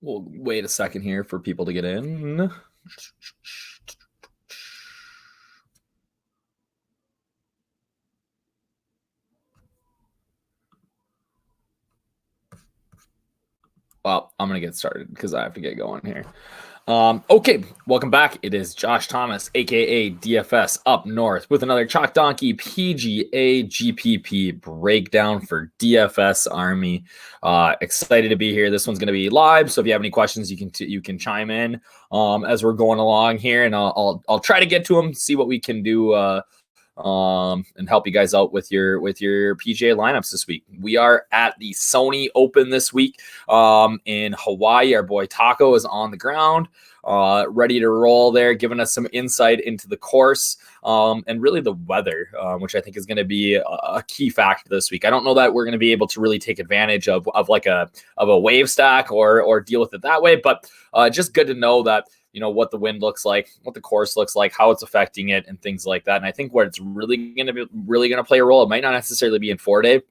We'll wait a second here for people to get in. Well, I'm going to get started because I have to get going here. Okay, welcome back. It is Josh Thomas, aka DFS up north, with another Chalk Donkey PGA GPP breakdown for DFS Army. Excited to be here. This one's going to be live, so if you have any questions, you can chime in as we're going along here, and I'll try to get to them, see what we can do. And help you guys out with your PGA lineups this week. We are at the Sony Open this week in Hawaii. Our boy Taco is on the ground, ready to roll there, giving us some insight into the course and really the weather, which I think is going to be a key factor this week. I don't know that we're going to be able to really take advantage of like a wave stack or deal with it that way, but just good to know that what the wind looks like, what the course looks like, how it's affecting it, and things like that. And I think what it's really going to play a role, it might not necessarily be in 4-day,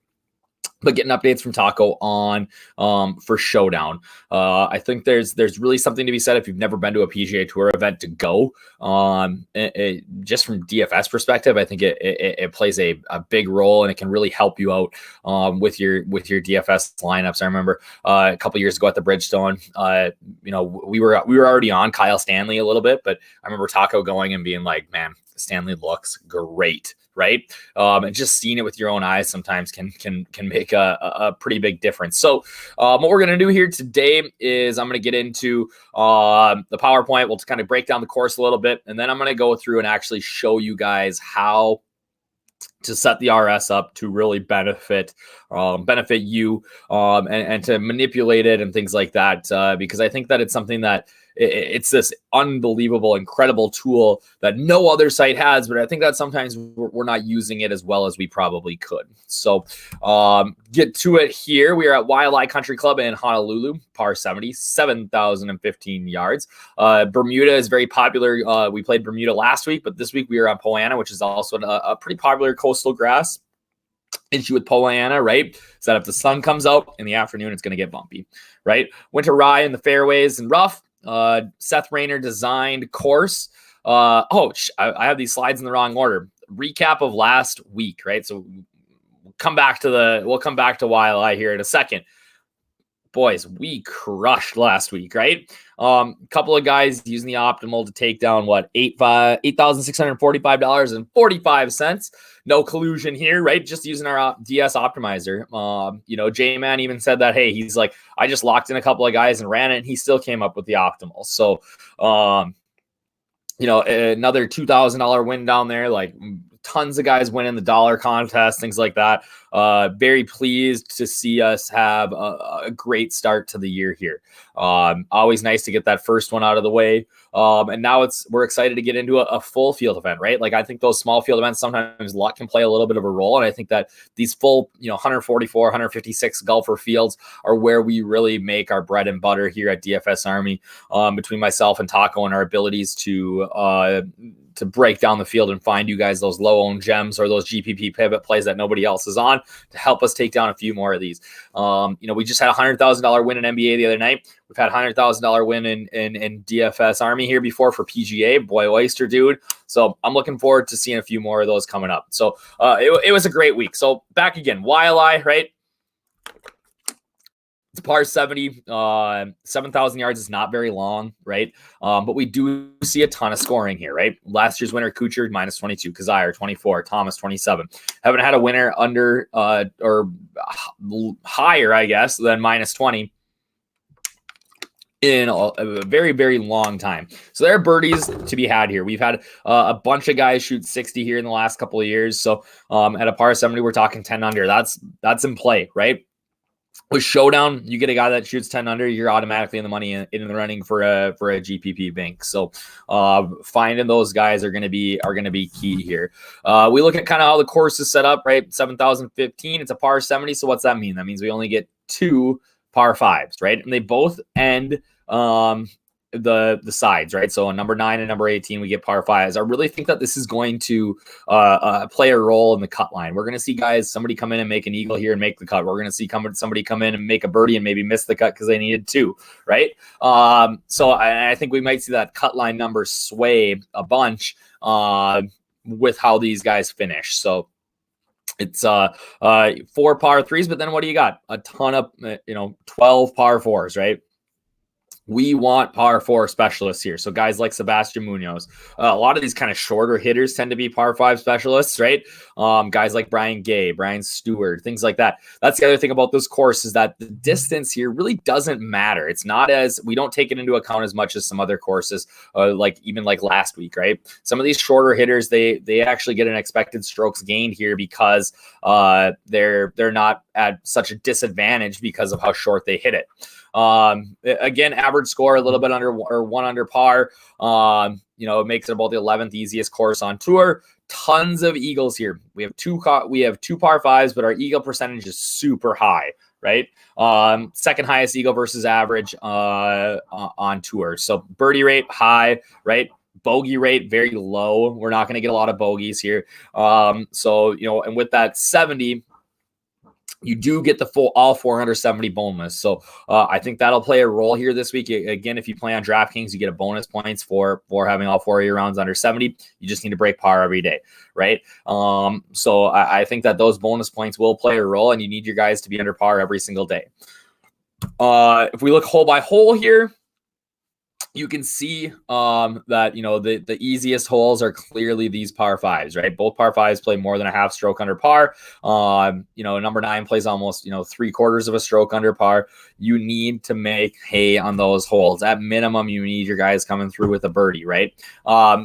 but getting updates from Taco on for Showdown. I think there's really something to be said if you've never been to a PGA Tour event to go. Just from DFS perspective, I think it plays a big role, and it can really help you out with your DFS lineups. I remember a couple years ago at the Bridgestone, we were already on Kyle Stanley a little bit, but I remember Taco going and being like, man, Stanley looks great, right? And just seeing it with your own eyes sometimes can make a pretty big difference. So what we're going to do here today is I'm going to get into the PowerPoint. We'll kind of break down the course a little bit, and then I'm going to go through and actually show you guys how to set the RS up to really benefit you and to manipulate it and things like that, because I think that it's something that it's this unbelievable, incredible tool that no other site has, but I think that sometimes we're not using it as well as we probably could. So get to it here. We are at YLI Country Club in Honolulu, par 70, 7,015 yards. Bermuda is very popular. We played Bermuda last week, but this week we are on Poa annua, which is also a pretty popular coastal grass. Issue with Poa annua, right, is that if the sun comes out in the afternoon, it's going to get bumpy, right? Winter rye in the fairways and rough. Seth Rayner designed course. I have these slides in the wrong order. Recap of last week, right? So we'll come back to YLI here in a second. Boys, we crushed last week, right? Couple of guys using the optimal to take down $8,645.45. No collusion here, right? Just using our DS optimizer. J-Man even said that, hey, he's like, I just locked in a couple of guys and ran it, and he still came up with the optimal. So, another $2,000 win down there, like tons of guys winning the dollar contest, things like that. Very pleased to see us have a great start to the year here. Always nice to get that first one out of the way. And now we're excited to get into a full field event, right? Like I think those small field events, sometimes luck can play a little bit of a role. And I think that these full, 144, 156 golfer fields are where we really make our bread and butter here at DFS Army, between myself and Taco and our abilities to break down the field and find you guys those low-owned gems or those GPP pivot plays that nobody else is on to help us take down a few more of these. We just had a $100,000 win in NBA the other night. We've had a $100,000 win in DFS Army here before for PGA. Boy, oyster, dude. So I'm looking forward to seeing a few more of those coming up. So it was a great week. So back again, YLI, right? It's par 70, 7,000 yards is not very long, right? But we do see a ton of scoring here, right? Last year's winner, Kuchar, minus 22, Kazire, 24, Thomas, 27. Haven't had a winner under or higher, I guess, than minus 20 in a very, very long time. So there are birdies to be had here. We've had a bunch of guys shoot 60 here in the last couple of years. So at a par 70, we're talking 10 under. That's in play, right? With Showdown, you get a guy that shoots 10 under, you're automatically in the money in the running for a GPP bank. So finding those guys are going to be key here. We look at kind of how the course is set up, right? 7,015, it's a par 70. So what's that mean? That means we only get 2 par 5s, right? And they both end the sides, right? So on number 9 and number 18, we get par 5s. I really think that this is going to play a role in the cut line. We're going to see somebody come in and make an eagle here and make the cut. We're going to see somebody come in and make a birdie and maybe miss the cut because they needed 2, right? So I think we might see that cut line number sway a bunch with how these guys finish. So it's 4 par 3s, but then what do you got? A ton of 12 par 4s, right? We want par 4 specialists here. So guys like Sebastian Munoz, a lot of these kind of shorter hitters tend to be par 5 specialists, right? Guys like Brian Gay, Brian Stewart, things like that. That's the other thing about this course is that the distance here really doesn't matter. It's not we don't take it into account as much as some other courses, like last week, right? Some of these shorter hitters, they actually get an expected strokes gained here because they're not at such a disadvantage because of how short they hit it. Again, average score a little bit under or 1 under par. It makes it about the 11th easiest course on tour. Tons of eagles here. We have two par 5s, but our eagle percentage is super high, right? Second highest eagle versus average on tour. So birdie rate high, right? Bogey rate very low. We're not going to get a lot of bogeys here. And with that 70. You do get the full all 470 bonus. So I think that'll play a role here this week. Again, if you play on DraftKings, you get a bonus points for having all 4 of your rounds under 70. You just need to break par every day, right? So I think that those bonus points will play a role, and you need your guys to be under par every single day. If we look hole by hole here, you can see that, the easiest holes are clearly these par 5s, right? Both par 5s play more than a half stroke under par. Number 9 plays almost, 3/4 of a stroke under par. You need to make hay on those holes. At minimum, you need your guys coming through with a birdie, right?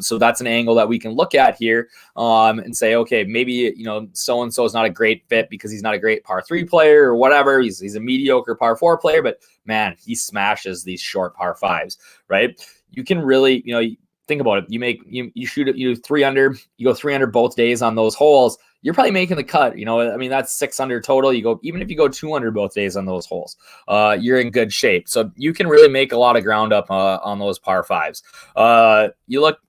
So that's an angle that we can look at here and say, okay, maybe, so-and-so is not a great fit because he's not a great par 3 player or whatever. He's a mediocre par 4 player, but man, he smashes these short par 5s, right? You can really, think about it. You shoot it, 3 under, you go 3 under both days on those holes. You're probably making the cut. That's 6 under total. Even if you go 2 under both days on those holes, you're in good shape. So you can really make a lot of ground up on those par 5s. You look,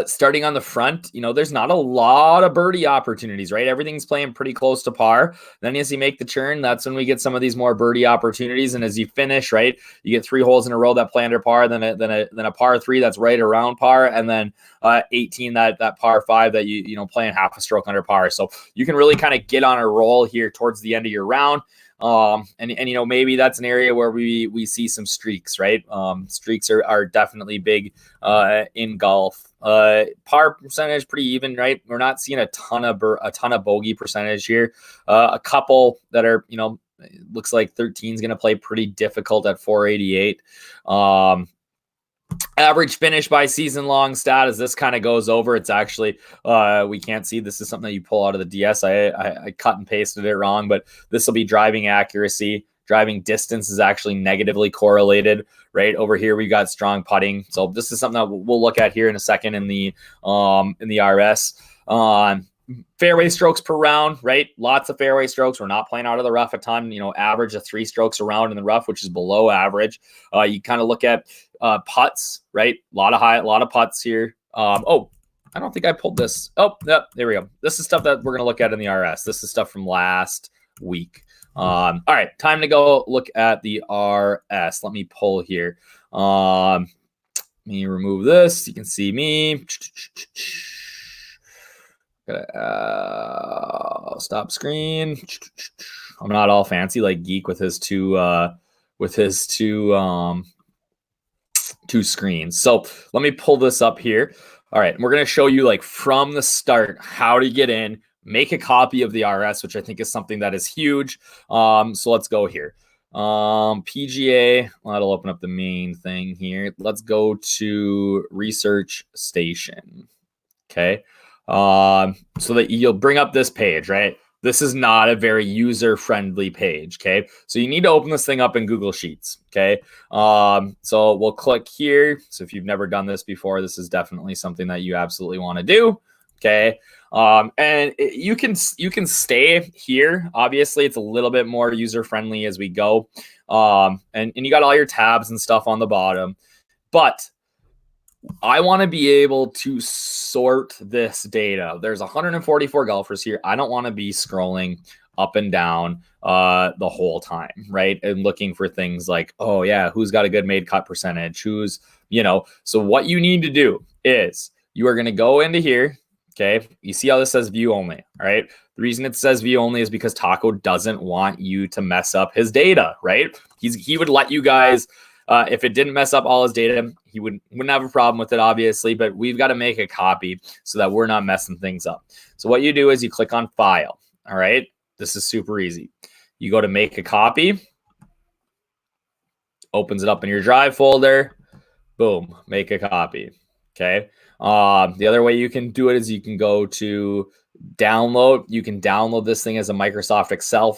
starting on the front, there's not a lot of birdie opportunities, right? Everything's playing pretty close to par. Then as you make the turn, that's when we get some of these more birdie opportunities. And as you finish, right, you get 3 holes in a row that play under par, then a par 3 that's right around par, and then 18 that par 5 that you playing half a stroke under par. So you can really kind of get on a roll here towards the end of your round. Maybe that's an area where we see some streaks, right? Streaks are definitely big in golf. Par percentage pretty even, right? We're not seeing a ton of bogey percentage here. A couple that are, looks like 13 is going to play pretty difficult at 488. Average finish by season long stat as this kind of goes over. It's actually, we can't see. This is something that you pull out of the DS. I cut and pasted it wrong, but this will be driving accuracy. Driving distance is actually negatively correlated, right? Over here, we got strong putting. So this is something that we'll look at here in a second in the RS. Fairway strokes per round, right? Lots of fairway strokes. We're not playing out of the rough a ton, average of 3 strokes a round in the rough, which is below average. You kind of look at putts, right? A lot of putts here. I don't think I pulled this. Oh, yep, there we go. This is stuff that we're going to look at in the RS. This is stuff from last week. All right, time to go look at the RS. Let me pull here. Let me remove this. You can see me. Stop screen. I'm not all fancy like Geek with his two screens. So let me pull this up here. All right, we're going to show you from the start how to get in, make a copy of the RS, which I think is something that is huge. So let's go here. PGA, that'll open up the main thing here. Let's go to Research Station. Okay. So that you'll bring up this page, right? This is not a very user-friendly page, okay? So you need to open this thing up in Google Sheets, okay? So we'll click here. So if you've never done this before, this is definitely something that you absolutely want to do, Okay. You can stay here. Obviously, it's a little bit more user friendly as we go. And you got all your tabs and stuff on the bottom, but I want to be able to sort this data. There's 144 golfers here. I don't want to be scrolling up and down the whole time, right? And looking for things like, oh yeah, who's got a good made cut percentage? Who's, so what you need to do is you are going to go into here. Okay. You see how this says view only. All right. The reason it says view only is because Taco doesn't want you to mess up his data, right? He would let you guys, if it didn't mess up all his data, he wouldn't have a problem with it, obviously, but we've got to make a copy so that we're not messing things up. So what you do is you click on file. All right. This is super easy. You go to make a copy, opens it up in your drive folder, boom, make a copy. Okay. The other way you can do it is you can go to download. You can download this thing as a Microsoft Excel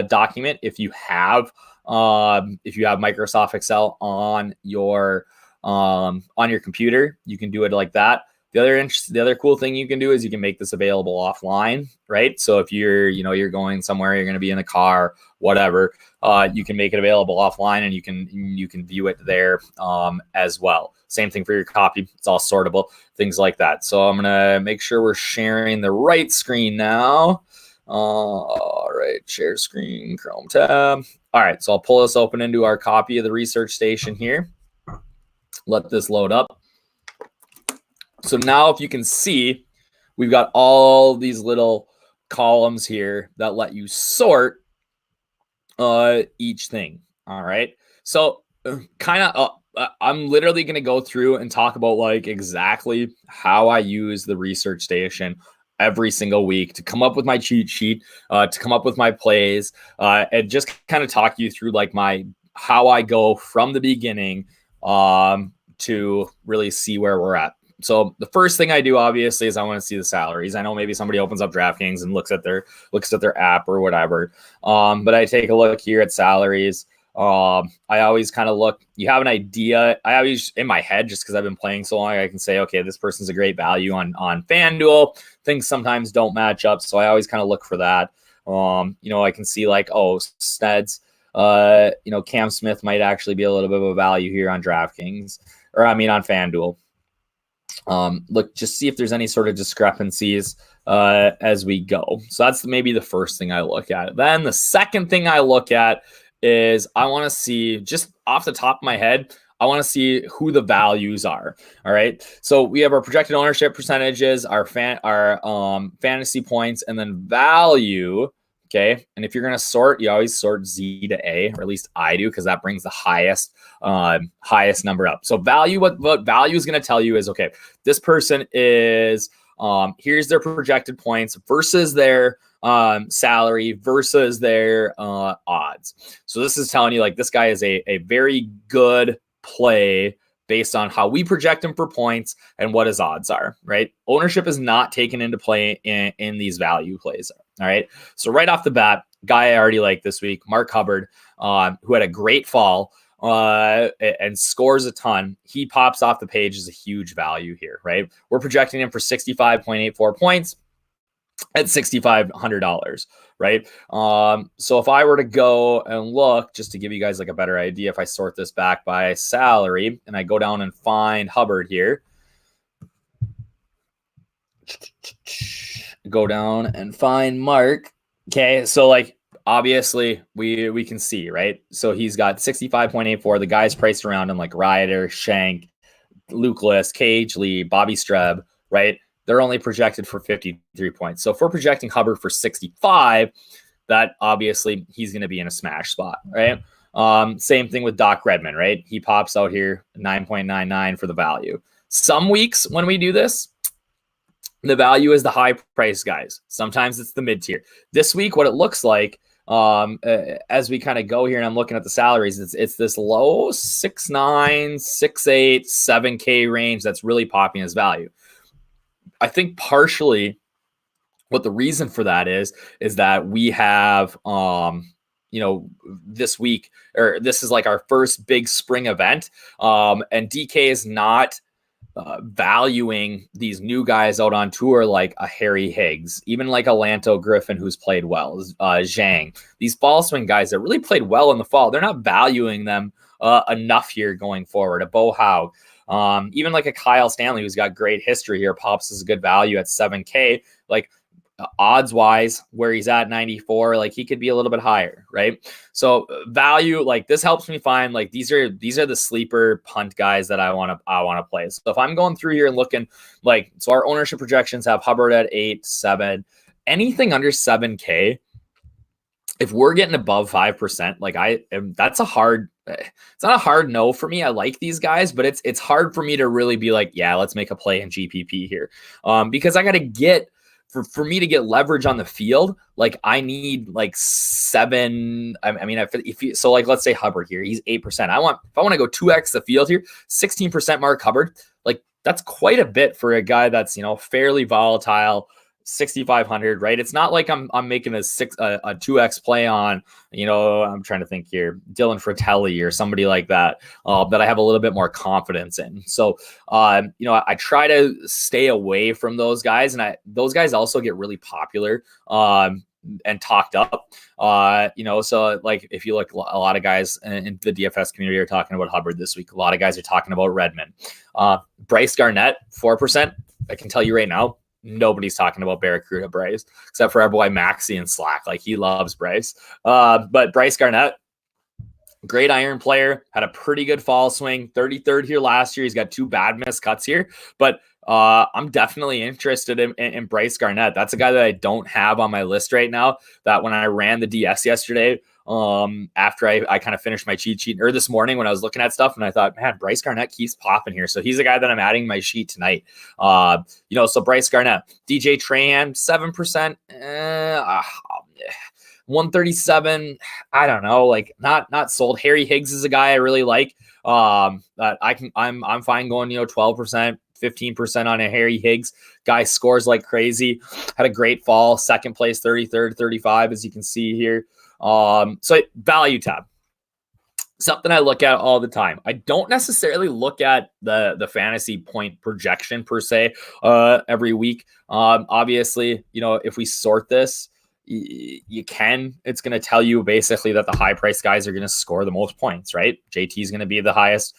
document if you have Microsoft Excel on your computer. You can do it like that. The other cool thing you can do is you can make this available offline, right? So if you're going somewhere, you're going to be in a car, whatever, you can make it available offline and you can view it there as well. Same thing for your copy. It's all sortable, things like that. So I'm going to make sure we're sharing the right screen now. All right, share screen, Chrome tab. All right, so I'll pull this open into our copy of the research station here. Let this load up. So now if you can see, we've got all these little columns here that let you sort each thing. All right. So I'm literally going to go through and talk about like exactly how I use the research station every single week to come up with my cheat sheet, to come up with my plays, and just kind of talk you through like how I go from the beginning to really see where we're at. So the first thing I do, obviously, is I want to see the salaries. I know maybe somebody opens up DraftKings and looks at their app or whatever. But I take a look here at salaries. I always kind of look. You have an idea. I always in my head, just because I've been playing so long, I can say, okay, this person's a great value on FanDuel. Things sometimes don't match up, so I always kind of look for that. I can see like, oh, Sneds. Cam Smith might actually be a little bit of a value here on DraftKings, on FanDuel. Look, just see if there's any sort of discrepancies as we go. So that's maybe the first thing I look at. Then the second thing I look at is I want to see, just off the top of my head, I want to see who the values are. All right. So we have our projected ownership percentages, our fantasy points, and then value. Okay. And if you're going to sort, you always sort Z to A, or at least I do, because that brings the highest number up. So value, what value is going to tell you is, okay, this person is, here's their projected points versus their salary versus their odds. So this is telling you like this guy is a very good play based on how we project him for points and what his odds are, right? Ownership is not taken into play in these value plays. All right. So right off the bat, guy I already like this week, Mark Hubbard, who had a great fall and scores a ton. He pops off the page as a huge value here, right? We're projecting him for 65.84 points at $6,500, right? So if I were to go and look, just to give you guys like a better idea, if I sort this back by salary and I go down and find Hubbard here, go down and find Mark. Okay, so like obviously we can see, right? So he's got 65.84. The guys priced around him like Ryder, Shank, Luke List, Cage Lee, Bobby Streb, right? They're only projected for 53 points. So if we're projecting Hubbard for 65, that obviously he's going to be in a smash spot, right? Same thing with Doc Redman, right? He pops out here 9.99 for the value. Some weeks when we do this, the value is the high price guys. Sometimes it's the mid tier. This week, what it looks like as we kind of go here and I'm looking at the salaries, it's this low 6.9, 6.8, 7K range that's really popping as value. I think partially what the reason for that is that we have, this week, or this is like our first big spring event. And DK is not valuing these new guys out on tour like a Harry Higgs, even like a Lanto Griffin who's played well, Zhang. These fall swing guys that really played well in the fall, they're not valuing them enough here going forward. A Bo Howe, even like a Kyle Stanley who's got great history here, pops as a good value at 7K. Like odds wise, where he's at 94, like he could be a little bit higher, right? So value, like this helps me find like these are the sleeper punt guys that I want to play. So if I'm going through here and looking like, so our ownership projections have Hubbard at 8, 7, anything under 7K. If we're getting above 5%, like that's a hard, it's not a hard no for me. I like these guys, but it's hard for me to really be like, yeah, let's make a play in GPP here. Because I got to get, for me to get leverage on the field, like I need like 7. I mean, so like, let's say Hubbard here, he's 8%. If I want to go 2x the field here, 16% Mark Hubbard, like that's quite a bit for a guy that's, fairly volatile, 6,500, right? It's not like I'm making a 2x play on, I'm trying to think here, Dylan Fratelli or somebody like that, that I have a little bit more confidence in. So, I try to stay away from those guys, and those guys also get really popular, and talked up, so like if you look, a lot of guys in the DFS community are talking about Hubbard this week. A lot of guys are talking about Redmond, Bryce Garnett, 4%. I can tell you right now, nobody's talking about Barracuda Bryce except for our boy Maxi and Slack. Like he loves Bryce. But Bryce Garnett, great iron player, had a pretty good fall swing, 33rd here last year. He's got 2 bad missed cuts here, but I'm definitely interested in Bryce Garnett. That's a guy that I don't have on my list right now, that when I ran the DS yesterday, after I kind of finished my cheat sheet, or this morning when I was looking at stuff, and I thought, man, Bryce Garnett keeps popping here. So he's a guy that I'm adding my sheet tonight. So Bryce Garnett, DJ Trahan, 7%, 137. I don't know, like not sold. Harry Higgs is a guy I really like. That I'm fine going, 12%, 15% on a Harry Higgs. Guy scores like crazy. Had a great fall, second place, 33rd, 35, as you can see here. So value tab, something I look at all the time. I don't necessarily look at the fantasy point projection per se, every week. Obviously, if we sort this, it's going to tell you basically that the high price guys are going to score the most points, right? JT is going to be the highest.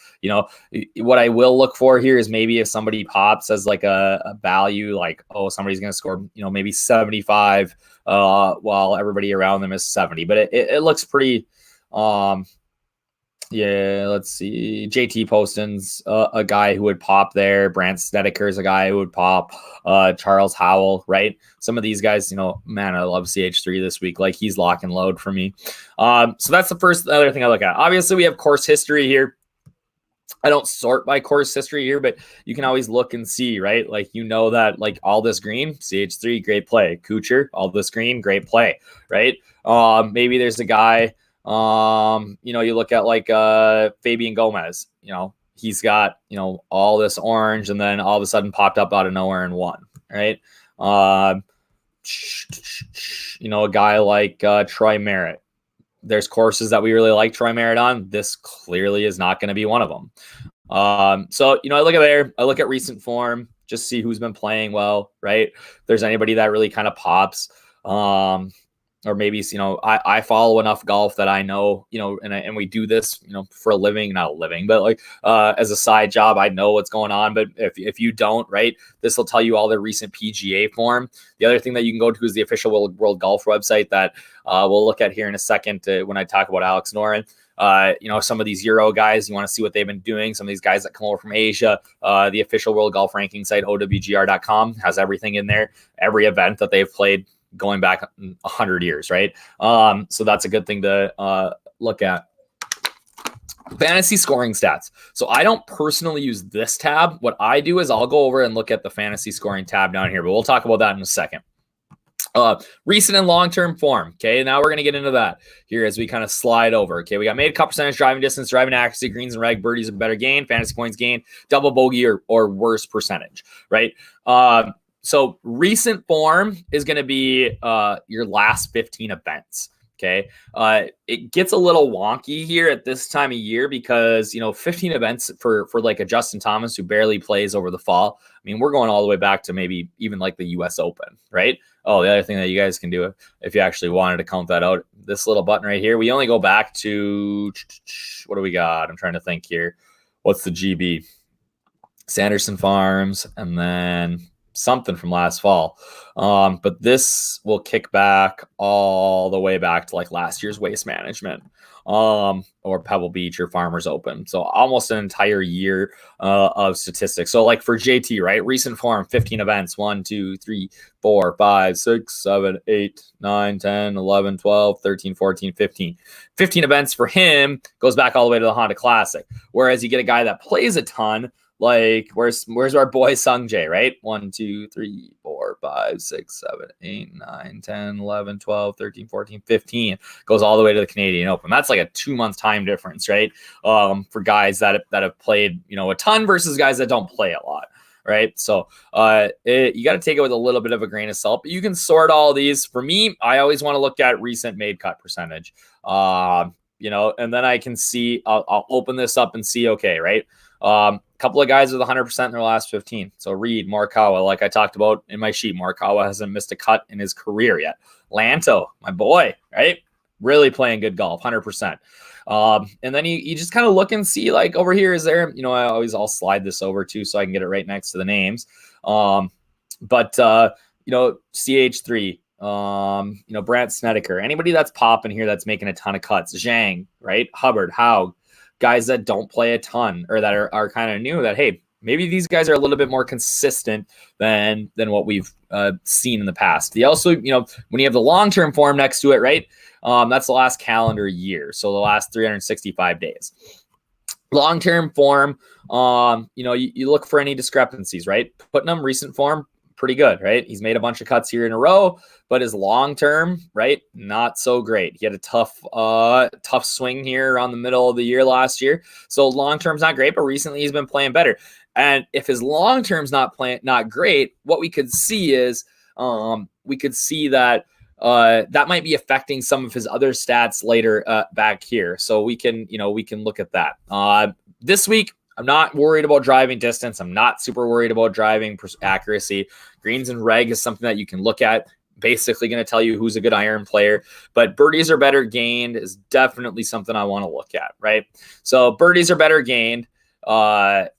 What I will look for here is maybe if somebody pops as like a value, like, oh, somebody's going to score, maybe 75, while everybody around them is 70, but it looks pretty, yeah, let's see. JT Poston's a guy who would pop there. Brant Snedeker is a guy who would pop. Charles Howell, right? Some of these guys, man, I love CH3 this week. Like he's lock and load for me. So that's the other thing I look at. Obviously, we have course history here. I don't sort by course history here, but you can always look and see, right? Like, that like all this green, CH3, great play. Kuchar, all this green, great play, right? Maybe there's a guy, you look at like Fabian Gomez, he's got, all this orange and then all of a sudden popped up out of nowhere and won, right? A guy like Troy Merritt. There's courses that we really like Troy Merritt on. This clearly is not going to be one of them. So, I look at there, I look at recent form, just see who's been playing well, right? If there's anybody that really kind of pops, or maybe, I follow enough golf that I know, and we do this, for a living, not a living, but like, as a side job, I know what's going on. But if you don't, right, this will tell you all the recent PGA form. The other thing that you can go to is the official World Golf website that we'll look at here in a second when I talk about Alex Noren. Some of these Euro guys, you want to see what they've been doing. Some of these guys that come over from Asia, the official World Golf ranking site, owgr.com, has everything in there, every event that they've played going back 100 years, right? So that's a good thing to look at. Fantasy scoring stats. So I don't personally use this tab. What I do is I'll go over and look at the fantasy scoring tab down here, but we'll talk about that in a second. Recent and long-term form. Okay, now we're going to get into that here as we kind of slide over. Okay, we got made cut percentage, driving distance, driving accuracy, greens and reg, birdies a better gain, fantasy points gain, double bogey or worse percentage, right? So recent form is going to be your last 15 events. Okay. It gets a little wonky here at this time of year because, 15 events for like a Justin Thomas who barely plays over the fall. I mean, we're going all the way back to maybe even like the US Open, right? Oh, the other thing that you guys can do if you actually wanted to count that out, this little button right here, we only go back to, what do we got? I'm trying to think here. What's the GB? Sanderson Farms, and then something from last fall. But this will kick back all the way back to like last year's Waste Management, or Pebble Beach or Farmers Open. So almost an entire year of statistics. So like for JT, right? Recent form, 15 events, 1, 2, 3, 4, 5, 6, 7, 8, 9, 10, 11, 12, 13, 14, 15. 15 events for him goes back all the way to the Honda Classic. Whereas you get a guy that plays a ton, like where's our boy Sung Jae, right? 1, 2, 3, 4, 5, 6, 7, 8, 9, 10, 11, 12, 13, 14, 15 goes all the way to the Canadian Open. That's like a 2-month time difference, right? For guys that have played, a ton versus guys that don't play a lot, right? So you got to take it with a little bit of a grain of salt, but you can sort all these. For me, I always want to look at recent made cut percentage, and then I can see, I'll open this up and see, okay, right? Couple of guys with 100% in their last 15. So Reed, Morikawa, like I talked about in my sheet, Morikawa hasn't missed a cut in his career yet. Lanto, my boy, right? Really playing good golf, 100%. And then you just kind of look and see, like over here, is there, I'll slide this over too so I can get it right next to the names. But CH3, Brant Snedeker, anybody that's popping here that's making a ton of cuts, Zhang, right? Hubbard, Haug, guys that don't play a ton or that are kind of new, that, hey, maybe these guys are a little bit more consistent than what we've seen in the past. The also, when you have the long-term form next to it, right? That's the last calendar year. So the last 365 days. Long-term form, you look for any discrepancies, right? Putnam, recent form, pretty good, right? He's made a bunch of cuts here in a row, but his long-term, right, not so great. He had a tough swing here around the middle of the year last year. So long-term's not great, but recently he's been playing better. And if his long-term's not great, what we could see is that that might be affecting some of his other stats later back here. So we can look at that. This week, I'm not worried about driving distance. I'm not super worried about driving accuracy. Greens and reg is something that you can look at. Basically going to tell you who's a good iron player. But birdies are better gained is definitely something I want to look at, right? So birdies are better gained. Okay,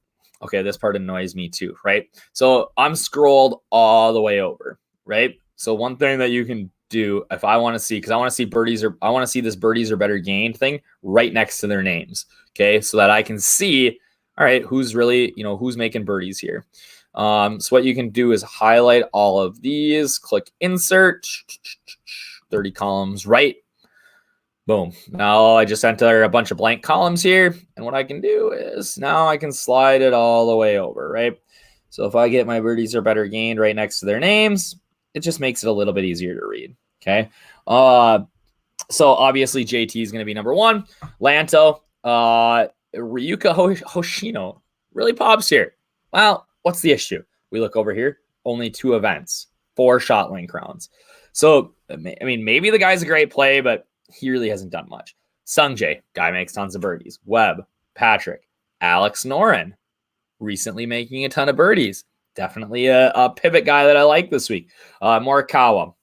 this part annoys me too, right? So I'm scrolled all the way over, right? So one thing that you can do if I want to see, because I want to see this birdies are better gained thing right next to their names, okay? So that I can see, all right, who's really, who's making birdies here. So what you can do is highlight all of these, click insert, 30 columns right. Boom. Now I just enter a bunch of blank columns here. And what I can do is now I can slide it all the way over, right? So if I get my birdies are better gained right next to their names, it just makes it a little bit easier to read. Okay. So obviously JT is going to be number 1. Lanto, Ryuka Hoshino really pops here. Well, what's the issue? We look over here, only 2 events, 4 shot length rounds. So, I mean, maybe the guy's a great play, but he really hasn't done much. Sung Jae, guy makes tons of birdies. Webb, Patrick, Alex Noren, recently making a ton of birdies. Definitely a pivot guy that I like this week. Morikawa,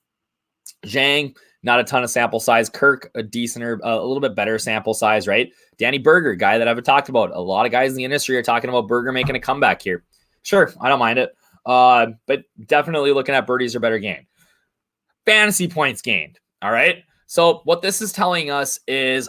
Zhang, not a ton of sample size. Kirk, a little bit better sample size, right? Danny Berger, guy that I've talked about. A lot of guys in the industry are talking about Berger making a comeback here. Sure, I don't mind it. But definitely looking at birdies are better gained. Fantasy points gained, all right? So what this is telling us is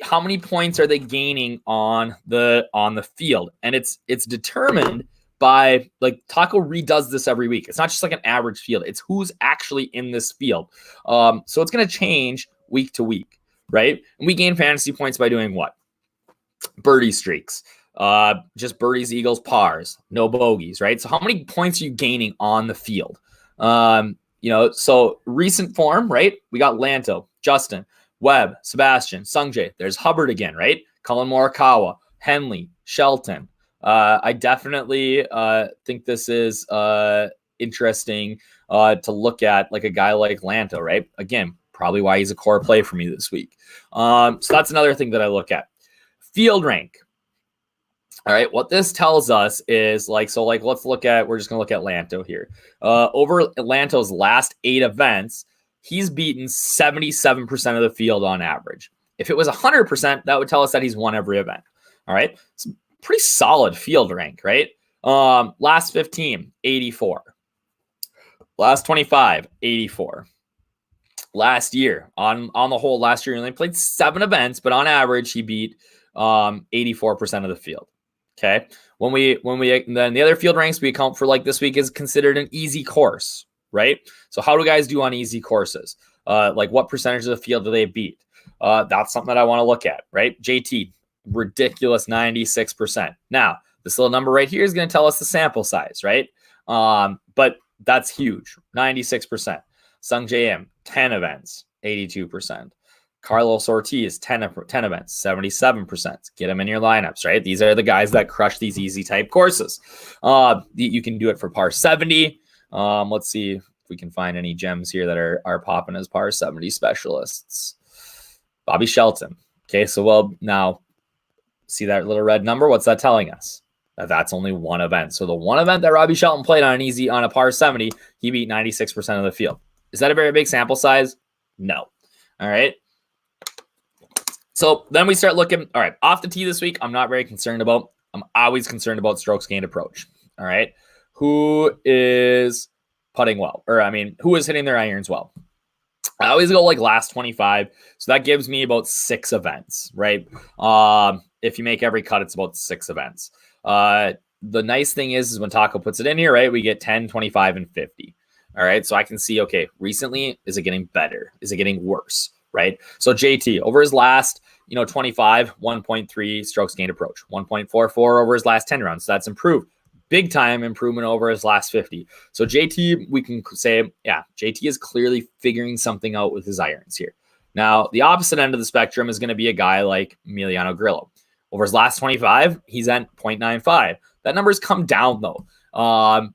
how many points are they gaining on the field? And it's determined by, like, Taco redoes this every week. It's not just like an average field. It's who's actually in this field. So it's going to change week to week, right? And we gain fantasy points by doing what? Birdie streaks. Just birdies, eagles, pars, no bogeys, right? So how many points are you gaining on the field? So recent form, right? We got Lanto, Justin, Webb, Sebastian, Sung Jae. There's Hubbard again, right? Colin Morikawa, Henley, Shelton. I definitely think this is interesting to look at, like a guy like Lanto, right? Again, Probably why he's a core play for me this week. So that's another thing that I look at. Field rank. All right, what this tells us is we're just going to look at Lanto here. Over Lanto's last 8 events, he's beaten 77% of the field on average. If it was 100%, that would tell us that he's won every event. All right, it's a pretty solid field rank, right? Last 15, 84. Last 25, 84. Last year, on the whole, last year he only played 7 events, but on average he beat 84% of the field. Okay. When we then the other field ranks we account for, like this week, is considered an easy course, right? So how do guys do on easy courses? Like what percentage of the field do they beat? That's something that I want to look at, right? JT, ridiculous 96%. Now, this little number right here is going to tell us the sample size, right? But that's huge, 96%. Sung JM, 10 events, 82%. Carlos Ortiz, 10 events, 77%. Get them in your lineups, right? These are the guys that crush these easy type courses. You can do it for par 70. Let's see if we can find any gems here that are popping as par 70 specialists. Bobby Shelton. Okay, so now see that little red number? What's that telling us? That's only one event. So the one event that Robbie Shelton played on a par 70, he beat 96% of the field. Is that a very big sample size? No. All right. So then we start looking, all right, off the tee this week, I'm not very concerned about. I'm always concerned about strokes gained approach. All right. Who is putting well? Who is hitting their irons well? I always go like last 25. So that gives me about 6 events, right? If you make every cut, it's about 6 events. The nice thing is when Taco puts it in here, right, we get 10, 25, and 50. All right. So I can see, okay, recently, is it getting better? Is it getting worse? Right. So JT over his last, 25, 1.3 strokes gained approach, 1.44 over his last 10 rounds. So that's improved. Big time improvement over his last 50. So JT, we can say, yeah, JT is clearly figuring something out with his irons here. Now, the opposite end of the spectrum is going to be a guy like Emiliano Grillo. Over his last 25, he's at 0.95. That number's come down though. I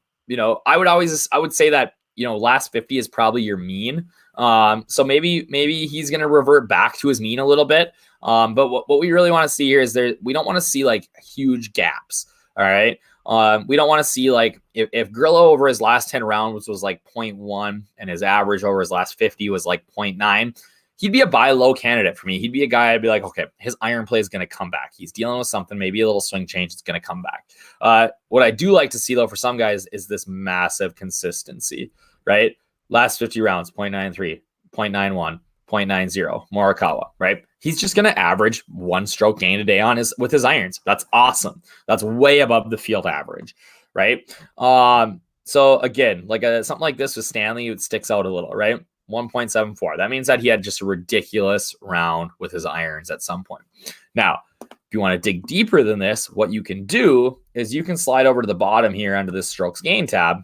would say that, last 50 is probably your mean. So maybe he's going to revert back to his mean a little bit. But what we really want to see here is we don't want to see like huge gaps. All right. We don't want to see like if Grillo over his last 10 rounds was like 0.1 and his average over his last 50 was like 0.9, he'd be a buy low candidate for me. He'd be a guy I'd be like, okay, his iron play is going to come back. He's dealing with something, maybe a little swing change. It's going to come back. What I do like to see though, for some guys is this massive consistency, right? Last 50 rounds, 0.93, 0.91, 0.90, Morikawa, right? He's just going to average 1 stroke gain a day with his irons. That's awesome. That's way above the field average, right? So again, like something like this with Stanley, it sticks out a little, right? 1.74. That means that he had just a ridiculous round with his irons at some point. Now, if you want to dig deeper than this, what you can do is you can slide over to the bottom here under this strokes gain tab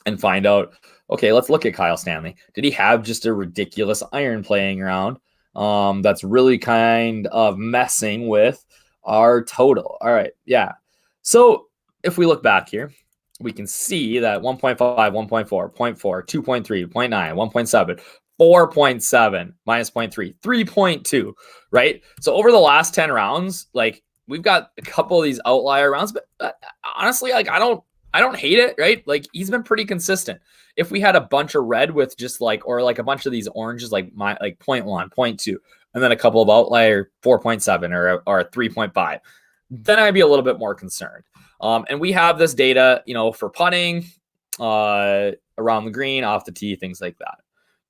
and find out, okay, let's look at Kyle Stanley. Did he have just a ridiculous iron playing around that's really kind of messing with our total? All right, yeah. So if we look back here, we can see that 1.5, 1.4, 0.4, 2.3, 0.9, 1.7, 4.7, minus 0.3, 3.2, right? So over the last 10 rounds, like we've got a couple of these outlier rounds, but honestly, like I don't hate it, right? Like he's been pretty consistent. If we had a bunch of red with just or a bunch of these oranges, like 0.1, 0.2, and then a couple of outlier 4.7 or 3.5, then I'd be a little bit more concerned. And we have this data, for putting, around the green, off the tee, things like that.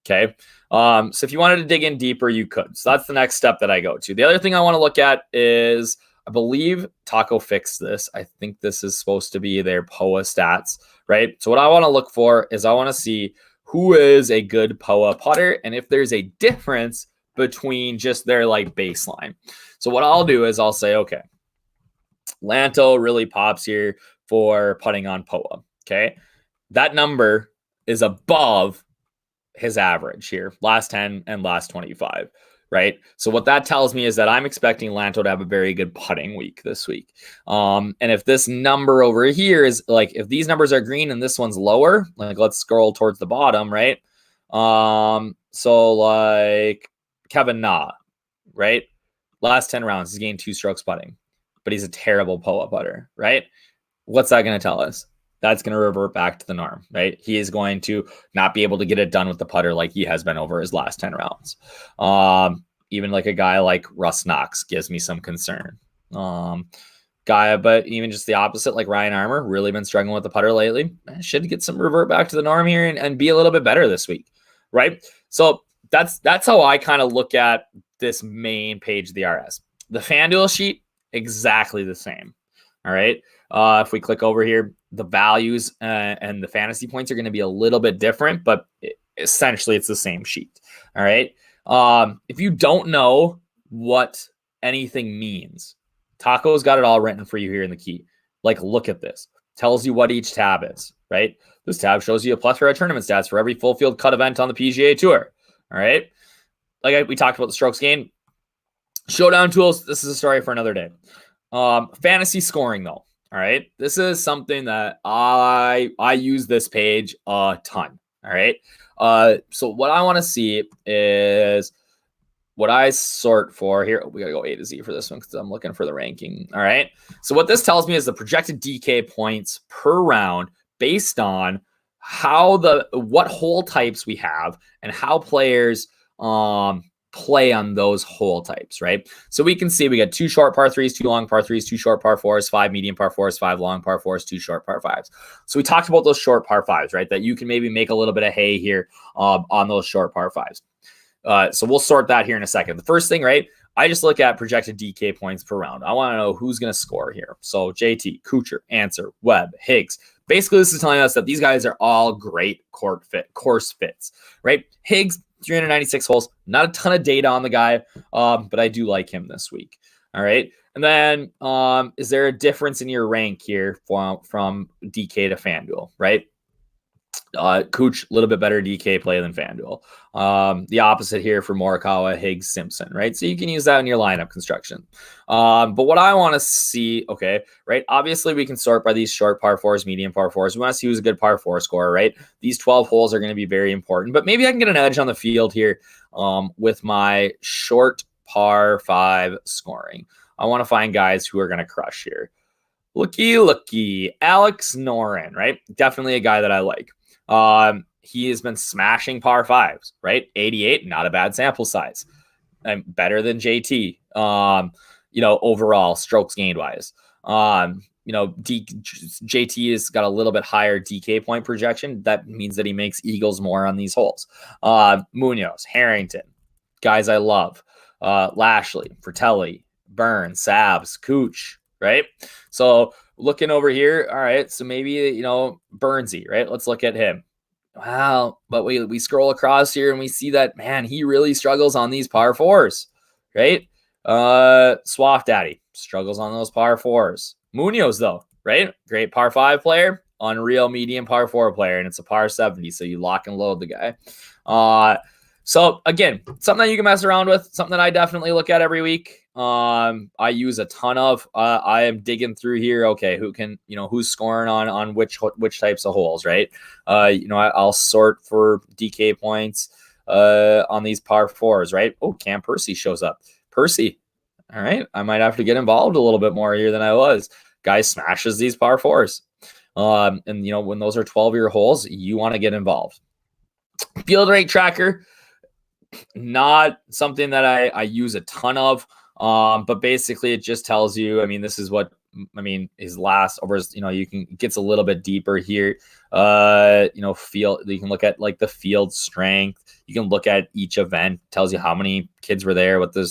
Okay. So if you wanted to dig in deeper, you could. So that's the next step that I go to. The other thing I want to look at is, I believe Taco fixed this. I think this is supposed to be their POA stats, right? So what I want to look for is I want to see who is a good POA putter and if there's a difference between just their baseline. So what I'll do is I'll say, okay, Lanto really pops here for putting on POA. Okay. That number is above his average here, last 10 and last 25. Right. So what that tells me is that I'm expecting Lanto to have a very good putting week this week. And if this number over here is if these numbers are green and this one's lower, let's scroll towards the bottom, right? So like Kevin Na, right? Last 10 rounds, he's gained 2 strokes putting, but he's a terrible pull-up putter, right? What's that going to tell us? That's going to revert back to the norm, right? He is going to not be able to get it done with the putter like he has been over his last 10 rounds. Even like a guy like Russ Knox gives me some concern. But even just the opposite, like Ryan Armour, really been struggling with the putter lately. Should get some revert back to the norm here and be a little bit better this week, right? So that's how I kind of look at this main page of the RS. The FanDuel sheet, exactly the same. All right. If we click over here, the values and the fantasy points are going to be a little bit different, but essentially it's the same sheet. All right. If you don't know what anything means, Taco's got it all written for you here in the key. Like, look at this. Tells you what each tab is, right? This tab shows you a plethora of tournament stats for every full field cut event on the PGA Tour. All right. Like we talked about the strokes gained. Showdown tools. This is a story for another day. Fantasy scoring, though. All right. This is something that I use this page a ton. All right. So what I want to see is what I sort for here. We got to go A to Z for this one because I'm looking for the ranking. All right. So what this tells me is the projected DK points per round based on what hole types we have and how players play on those hole types, right? So we can see we got 2 short par 3s, 2 long par 3s, 2 short par 4s, 5 medium par 4s, 5 long par 4s, 2 short par 5s. So we talked about those short par 5s, right? That you can maybe make a little bit of hay here on those short par 5s. So we'll sort that here in a second. The first thing, right? I just look at projected DK points per round. I want to know who's going to score here. So JT, Kuchar, Answer, Webb, Higgs. Basically, this is telling us that these guys are all great course fits, right? Higgs, 396 holes, not a ton of data on the guy, but I do like him this week. All right. And then is there a difference in your rank here from DK to FanDuel, right? Cooch, a little bit better DK play than FanDuel. The opposite here for Morikawa, Higgs, Simpson, right? So you can use that in your lineup construction. But what I want to see, okay, right? Obviously, we can sort by these short par 4s, medium par 4s. We want to see who's a good par 4 scorer, right? These 12 holes are going to be very important, but maybe I can get an edge on the field here with my short par 5 scoring. I want to find guys who are going to crush here. Looky, Alex Noren, right? Definitely a guy that I like. He has been smashing par 5s, right? 88, not a bad sample size. Better than JT, overall strokes gained wise. JT has got a little bit higher DK point projection. That means that he makes eagles more on these holes. Munoz, Harrington, guys I love. Lashley, Fratelli, Burns, Sabs, Cooch, right? So looking over here, all right, so maybe, Burnsy, right? Let's look at him. Wow, but we scroll across here and we see that, man, he really struggles on these par 4s, right? Swaff Daddy struggles on those par 4s. Munoz, though, right? Great par 5 player, unreal medium par 4 player, and it's a par 70, so you lock and load the guy. So again, something that you can mess around with, something that I definitely look at every week. I use a ton of. I am digging through here. Okay, who's scoring on which types of holes, right? I'll sort for DK points on these par 4s, right? Oh, Cam Percy shows up. Percy, all right, I might have to get involved a little bit more here than I was. Guy smashes these par 4s. And when those are 12-year holes, you want to get involved. Field rate tracker, not something that I use a ton of, but basically it just tells you, this is what, his last over his, gets a little bit deeper here. Field, you can look at like the field strength. You can look at each event, tells you how many kids were there, what the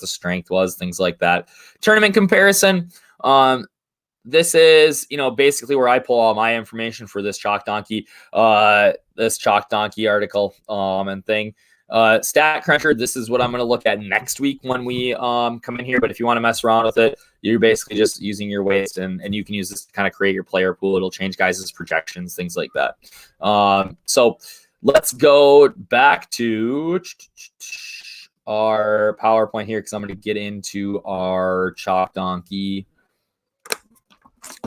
strength was, things like that. Tournament comparison. This is, basically where I pull all my information for this Chalk Donkey article, and thing. Stat Cruncher, this is what I'm going to look at next week when we come in here. But if you want to mess around with it, you're basically just using your weights, and you can use this to kind of create your player pool. It'll change guys' projections, things like that. So let's go back to our PowerPoint here because I'm going to get into our Chalk Donkey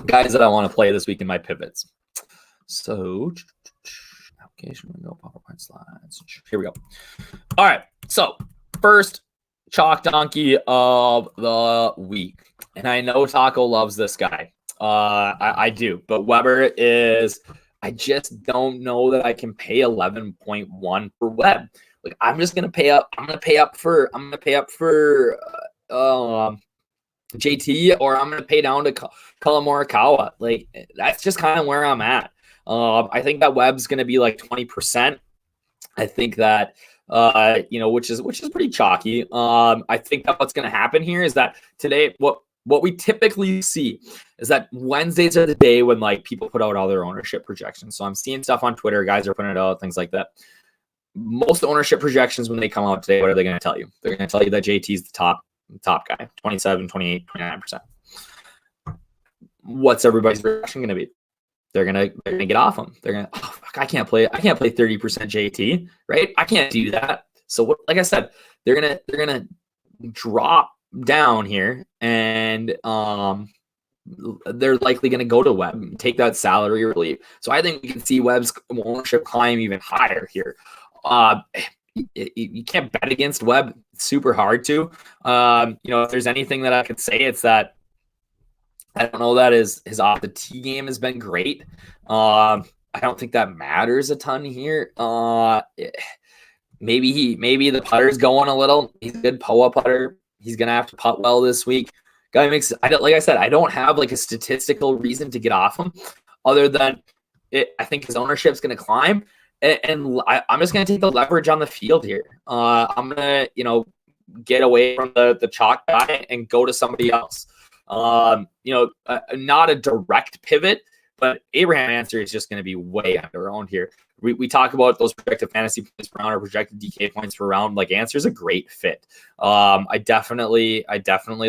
guys that I want to play this week in my pivots. So, Application window, PowerPoint slides. Here we go. All right. So first chalk donkey of the week. And I know Taco loves this guy. I do. But Weber is, I just don't know that I can pay 11.1 for Webb. Like, I'm just going to pay up. I'm going to pay up for JT, or I'm going to pay down to Collin Morikawa. Like, that's just kind of where I'm at. I think that Webb's going to be like 20%. I think that, which is pretty chalky. I think that what's going to happen here is that today, what we typically see is that Wednesdays are the day when like people put out all their ownership projections. So I'm seeing stuff on Twitter, guys are putting it out, things like that. Most ownership projections when they come out today, what are they going to tell you? They're going to tell you that JT's the top guy, 27, 28, 29%. What's everybody's reaction going to be? They're gonna get off him. They're gonna, oh, fuck, I can't play 30% JT, right? I can't do that. So what, like I said, they're gonna drop down here, and they're likely gonna go to Webb and take that salary relief. So I think we can see Webb's ownership climb even higher here. You can't bet against Webb. It's super hard to. If there's anything that I could say, it's that I don't know that his off the tee game has been great. I don't think that matters a ton here. Maybe the putter's going a little. He's a good POA putter. He's gonna have to putt well this week. Guy makes. Like I said, I don't have like a statistical reason to get off him, other than I think his ownership's gonna climb, and I'm just gonna take the leverage on the field here. I'm gonna get away from the chalk guy and go to somebody else. Not a direct pivot, but Abraham Answer is just going to be way underowned here. We talk about those projected fantasy points per round or projected DK points per round. Like, Answer is a great fit. I definitely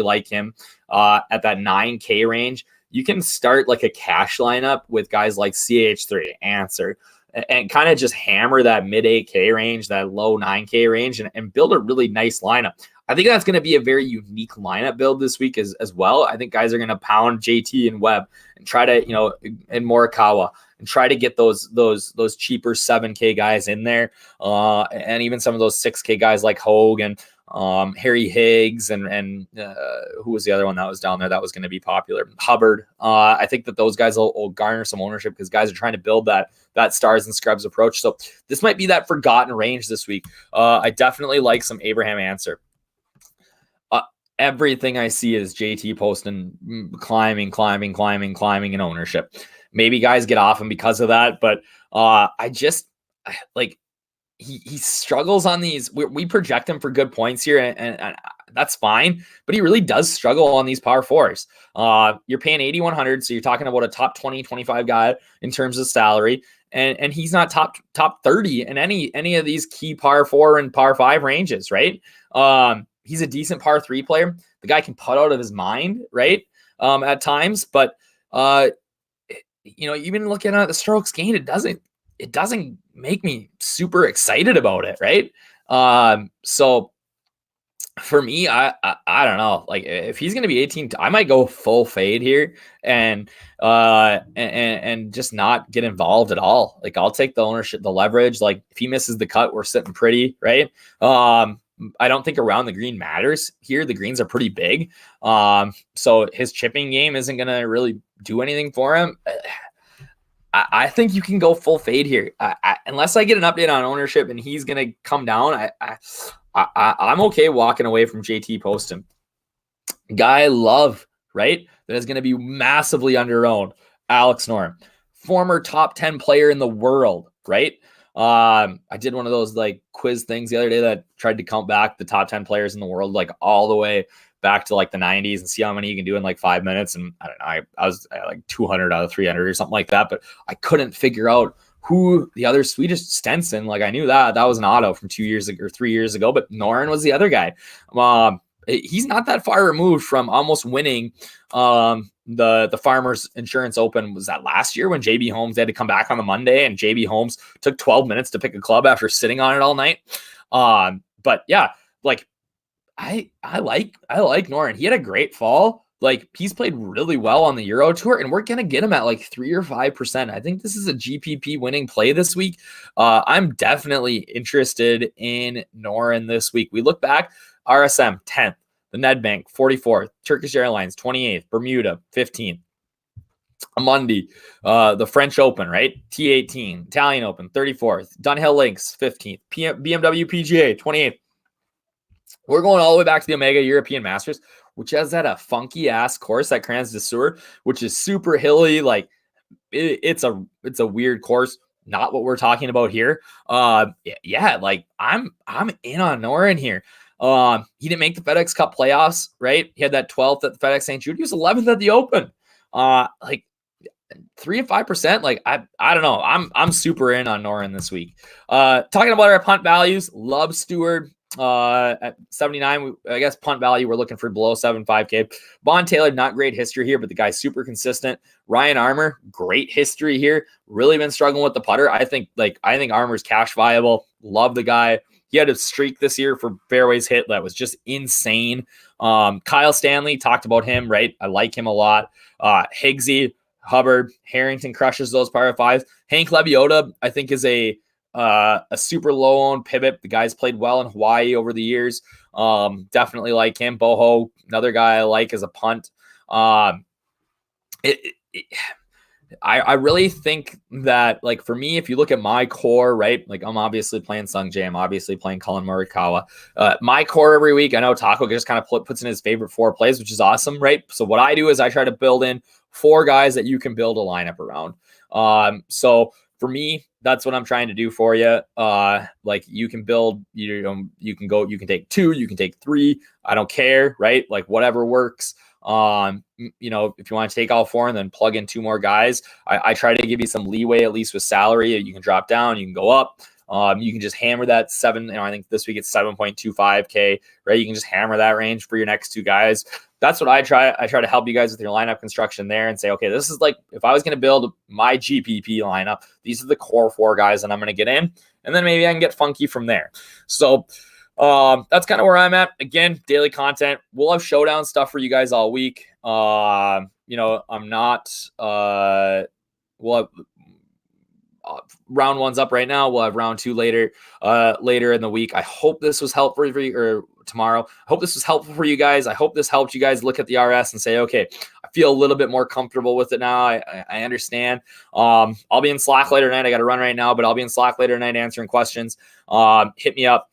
like him at that 9K range. You can start like a cash lineup with guys like CH3, Answer, and kind of just hammer that mid 8K range, that low 9K range, and build a really nice lineup. I think that's going to be a very unique lineup build this week as well. I think guys are going to pound JT and Webb and try to, and Morikawa, and try to get those cheaper 7K guys in there. And even some of those 6K guys like Hogue and Harry Higgs and who was the other one that was down there that was going to be popular? Hubbard. I think that those guys will garner some ownership because guys are trying to build that stars and scrubs approach. So this might be that forgotten range this week. I definitely like some Abraham Answer. Everything I see is JT posting climbing in ownership. Maybe guys get off him because of that, but I just like he struggles on these. We project him for good points here, and that's fine, but he really does struggle on these par fours. You're paying 8,100, so you're talking about a top 20, 25 guy in terms of salary, and he's not top 30 in any of these key par 4 and par 5 ranges, right? He's a decent par 3 player. The guy can putt out of his mind, right? At times, but even looking at the strokes gained, it doesn't make me super excited about it, right? So for me, I don't know. Like, if he's going to be 18, I might go full fade here and just not get involved at all. Like, I'll take the ownership, the leverage. Like, if he misses the cut, we're sitting pretty, right? I don't think around the green matters here. The greens are pretty big. So his chipping game isn't going to really do anything for him. I think you can go full fade here. Unless I get an update on ownership and he's going to come down, I'm okay walking away from JT Poston. Guy I love, right? That is going to be massively underowned. Alex Noren, former top 10 player in the world, right? I did one of those like quiz things the other day that tried to count back the top 10 players in the world, like all the way back to like the 90s and see how many you can do in like 5 minutes. And I don't know, I was like 200 out of 300 or something like that, but I couldn't figure out who the other Swedish Stenson, like I knew that was an auto from 2 years ago or 3 years ago, but Noren was the other guy. He's not that far removed from almost winning the Farmers Insurance Open. Was that last year when JB Holmes had to come back on the Monday and JB Holmes took 12 minutes to pick a club after sitting on it all night? But yeah, like I like Noren. He had a great fall. like he's played really well on the Euro Tour, and we're gonna get him at like 3 or 5%. I think this is a GPP winning play this week. I'm definitely interested in Noren this week. We look back, RSM 10th, the Nedbank 44th, Turkish Airlines 28th, Bermuda 15th. Monday, the French Open, right? T18, Italian Open, 34th, Dunhill Links, 15th, BMW PGA, 28th. We're going all the way back to the Omega European Masters, which has that a funky ass course, that Crans de Sur, which is super hilly. Like it's a weird course. Not what we're talking about here. Yeah, like I'm in on Noren here. He didn't make the FedEx Cup playoffs, right? He had that 12th at the FedEx St. Jude. He was 11th at the Open. Like 3 to 5%. Like I don't know. I'm super in on Noren this week. Talking about our punt values, love Stewart at 79. I guess punt value we're looking for below 7.5K. Bond Taylor, not great history here, but the guy's super consistent. Ryan Armour, great history here. Really been struggling with the putter. I think Armour's cash viable. Love the guy. He had a streak this year for fairways hit that was just insane. Kyle Stanley, talked about him, right? I like him a lot. Higgsy, Hubbard, Harrington crushes those par fives. Hank Lebiota, I think, is a super low-owned pivot. The guy's played well in Hawaii over the years. Definitely like him. Boho, another guy I like as a punt. I really think that, like, for me, if you look at my core, right, like I'm obviously playing Sung Jae, I'm obviously playing Colin Morikawa. My core every week, I know Taco just kind of puts in his favorite 4 plays, which is awesome, right? So what I do is I try to build in 4 guys that you can build a lineup around. So for me, that's what I'm trying to do for you. Like you can build, you can take 2, you can take 3. I don't care, right? Like whatever works. If you want to take all 4 and then plug in 2 more guys, I try to give you some leeway, at least with salary. You can drop down, you can go up. You can just hammer that 7. I think this week it's 7.25K, right? You can just hammer that range for your next 2 guys. That's what I try. I try to help you guys with your lineup construction there and say, okay, this is like, if I was going to build my GPP lineup, these are the core 4 guys that I'm going to get in, and then maybe I can get funky from there. So that's kind of where I'm at. Again, daily content. We'll have showdown stuff for you guys all week. I'm not. We'll have round 1's up right now. We'll have round 2 later in the week. I hope this was helpful for you, or tomorrow. I hope this was helpful for you guys. I hope this helped you guys look at the RS and say, okay, I feel a little bit more comfortable with it now. I understand. I'll be in Slack later tonight. I got to run right now, but I'll be in Slack later tonight answering questions. Hit me up.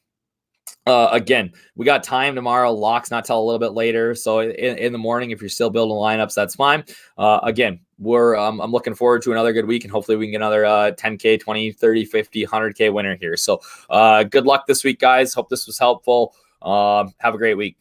Again, we got time tomorrow. Locks not till a little bit later. So in the morning, if you're still building lineups, that's fine. Again, I'm looking forward to another good week, and hopefully we can get another 10K, 20, 30, 50, 100K winner here. So good luck this week, guys. Hope this was helpful. Have a great week.